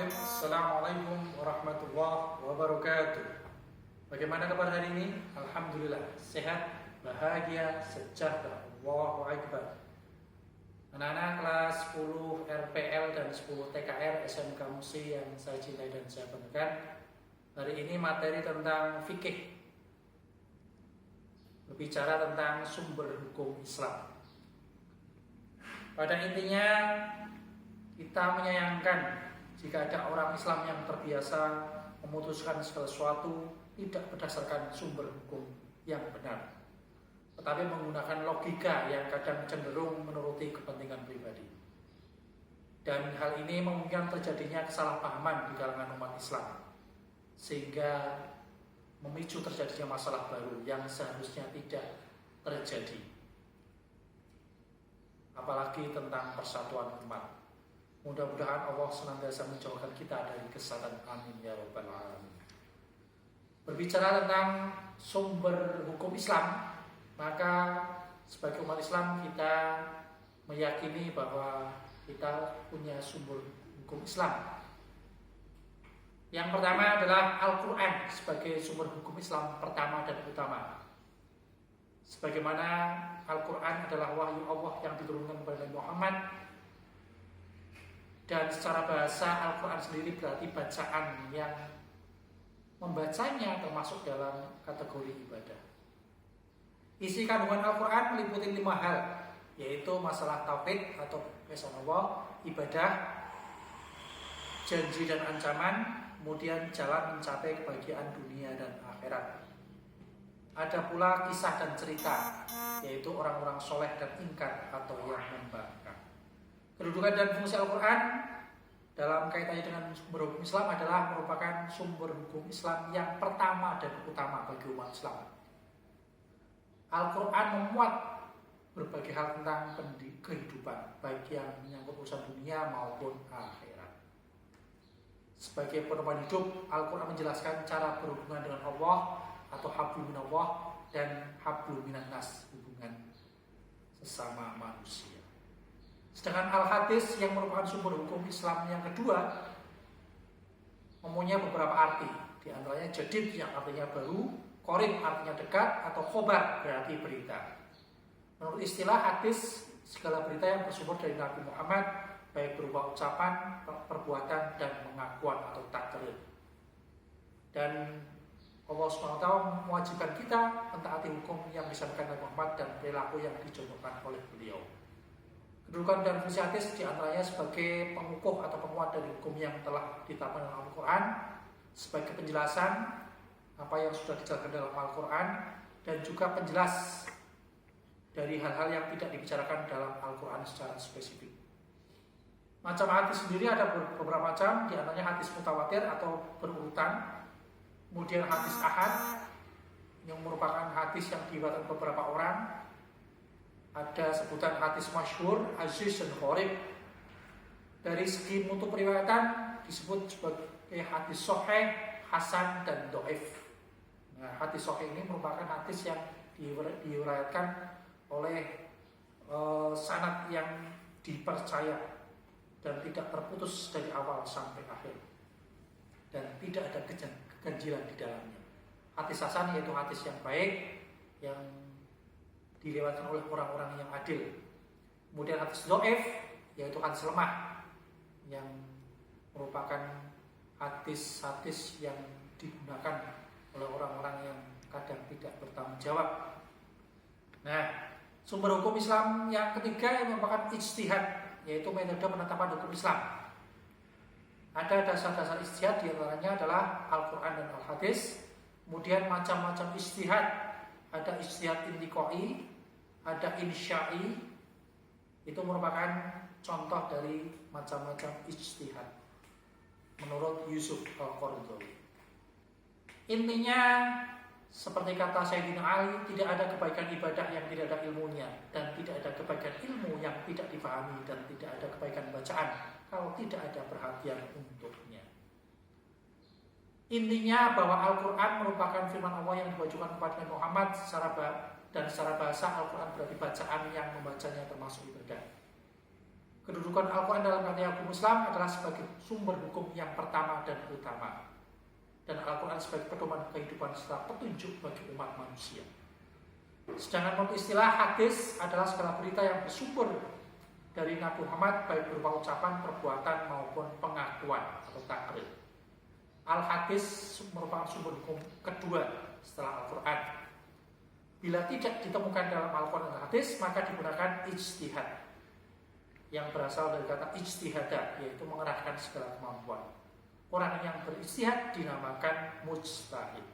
Baik, Assalamualaikum warahmatullahi wabarakatuh. Bagaimana kabar hari ini? Alhamdulillah, sehat, bahagia, sejahtera. Allahu Akbar. Anak-anak kelas 10 RPL dan 10 TKR SMK Musi yang saya cintai dan saya banggakan, hari ini materi tentang fikih, berbicara tentang sumber hukum Islam. Pada intinya kita menyayangkan jika ada orang Islam yang terbiasa memutuskan segala sesuatu tidak berdasarkan sumber hukum yang benar, tetapi menggunakan logika yang kadang cenderung menuruti kepentingan pribadi. Dan hal ini memungkinkan terjadinya kesalahpahaman di kalangan umat Islam, sehingga memicu terjadinya masalah baru yang seharusnya tidak terjadi, apalagi tentang persatuan umat. Mudah-mudahan Allah senantiasa menjauhkan kita dari kesesatan. Amin ya rabbal alamin. Berbicara tentang sumber hukum Islam, maka sebagai umat Islam kita meyakini bahwa kita punya sumber hukum Islam. Yang pertama adalah Al-Quran sebagai sumber hukum Islam pertama dan utama. Sebagaimana Al-Quran adalah wahyu Allah yang diturunkan kepada Nabi Muhammad, dan secara bahasa Al-Quran sendiri berarti bacaan yang membacanya termasuk dalam kategori ibadah. Isi kandungan Al-Quran meliputi 5 hal, yaitu masalah tauhid atau keesaan Allah, ibadah, janji dan ancaman, kemudian jalan mencapai kebahagiaan dunia dan akhirat. Ada pula kisah dan cerita, yaitu orang-orang soleh dan ingkar atau yang membangkang. Kedudukan dan fungsi Al-Quran dalam kaitannya dengan sumber hukum Islam adalah merupakan sumber hukum Islam yang pertama dan utama bagi umat Islam. Al-Quran memuat berbagai hal tentang kehidupan, baik yang menyangkut urusan dunia maupun akhirat. Sebagai pedoman hidup, Al-Quran menjelaskan cara berhubungan dengan Allah atau hablum minallah dan hablum minan nas, hubungan sesama manusia. Sedangkan Al-Hadis yang merupakan sumber hukum Islam yang kedua mempunyai beberapa arti. Di antaranya jadid yang artinya baru, qorib artinya dekat, atau khobar berarti berita. Menurut istilah hadis, segala berita yang bersumber dari Nabi Muhammad, baik berupa ucapan, perbuatan, dan pengakuan atau takrir. Dan Allah SWT mewajibkan kita mentaati hukum yang disampaikan Nabi Muhammad dan perilaku yang dicontohkan oleh beliau. Kedudukan dan fungsi hadis diantaranya sebagai pengukuh atau penguat dari hukum yang telah ditetapkan dalam Al-Quran, sebagai penjelasan apa yang sudah dijelaskan dalam Al-Quran, dan juga penjelas dari hal-hal yang tidak dibicarakan dalam Al-Quran secara spesifik. Macam hadis sendiri ada beberapa macam, diantaranya hadis mutawatir atau berurutan, kemudian hadis ahad yang merupakan hadis yang diriwayatkan beberapa orang. Ada sebutan hadis masyhur, aziz dan gharib. Dari segi mutu periwayatan disebut sebagai hadis sahih, hasan dan dhaif. Nah, hadis sahih ini merupakan hadis yang diriwayatkan oleh sanad yang dipercaya dan tidak terputus dari awal sampai akhir, dan tidak ada keganjilan di dalamnya. Hadis hasan yaitu hadis yang baik yang diriwayatkan oleh orang-orang yang adil. Kemudian hadis dhaif yaitu hadis lemah yang merupakan hadis-hadis yang digunakan oleh orang-orang yang kadang tidak bertanggung jawab. Nah, sumber hukum Islam yang ketiga yang merupakan ijtihad, yaitu metode penetapan hukum Islam. Ada dasar-dasar ijtihad, diantaranya adalah Al-Quran dan Al-Hadis. Kemudian macam-macam ijtihad, ada ijtihad intiqai, ada insya'i. Itu merupakan contoh dari macam-macam ijtihad menurut Yusuf Al-Qaradawi. Intinya seperti kata Sayyidina Ali, tidak ada kebaikan ibadah yang tidak ada ilmunya, dan tidak ada kebaikan ilmu yang tidak dipahami, dan tidak ada kebaikan bacaan kalau tidak ada perhatian untuknya. Intinya bahwa Al-Quran merupakan firman Allah yang diwajibkan kepada Nabi Muhammad secara bahasa Al-Quran berarti bacaan yang membacanya termasuk ibadah. Kedudukan Al-Quran dalam kategori hukum Islam adalah sebagai sumber hukum yang pertama dan utama. Dan Al-Quran sebagai pedoman kehidupan serta petunjuk bagi umat manusia. Sedangkan menurut istilah hadis adalah segala berita yang bersumber dari Nabi Muhammad baik berupa ucapan, perbuatan maupun pengakuan atau takrir. Al-hadis merupakan sumber hukum kedua setelah Al-Quran. Bila tidak ditemukan dalam Al-Quran dan hadis, maka digunakan ijtihad yang berasal dari kata ijtihada, yaitu mengerahkan segala kemampuan. Orang yang berijtihad dinamakan mujtahid.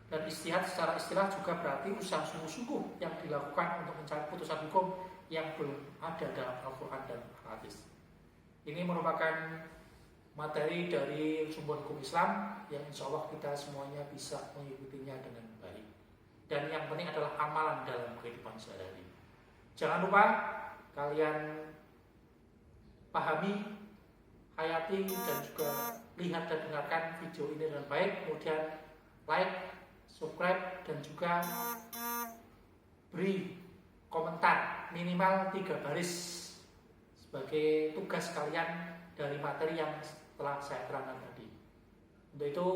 Dan ijtihad secara istilah juga berarti usaha sungguh-sungguh yang dilakukan untuk mencari putusan hukum yang belum ada dalam Al-Quran dan hadis. Ini merupakan materi dari sumber hukum Islam yang insya Allah kita semuanya bisa mengikutinya dengan baik. Dan yang penting adalah amalan dalam kehidupan sehari-hari. Jangan lupa kalian pahami, hayati, dan juga lihat dan dengarkan video ini dengan baik. Kemudian like, subscribe, dan juga beri komentar minimal 3 baris sebagai tugas kalian dari materi yang telah saya terangkan tadi. Untuk itu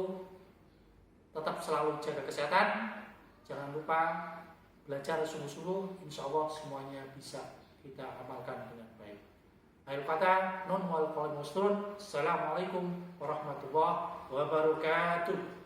tetap selalu jaga kesehatan. Jangan lupa belajar sungguh-sungguh. Insya Allah semuanya bisa kita amalkan dengan baik. Akhir kata, non wal qaul musturun. Assalamualaikum warahmatullahi wabarakatuh.